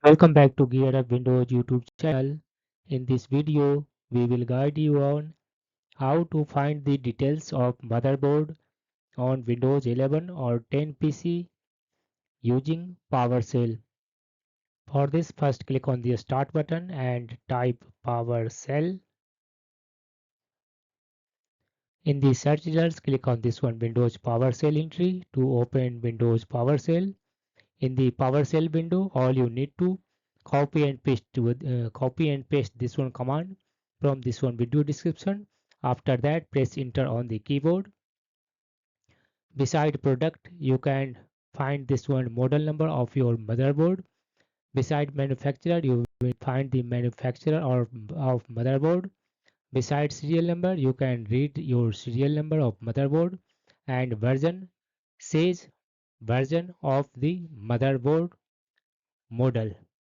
Welcome back to Gear Up Windows YouTube channel. In this video, we will guide you on how to find the details of motherboard on Windows 11 or 10 PC using PowerShell. For this, first click on the Start button and type PowerShell. In the search results, click on this one Windows PowerShell entry to open Windows PowerShell. In the PowerShell window, all you need to copy and paste this one command from this one video description. After that, press enter on the keyboard. Beside product, you can find this one model number of your motherboard. Beside manufacturer, you will find the manufacturer of motherboard. Beside serial number, you can read your serial number of motherboard, and version says version of the motherboard model.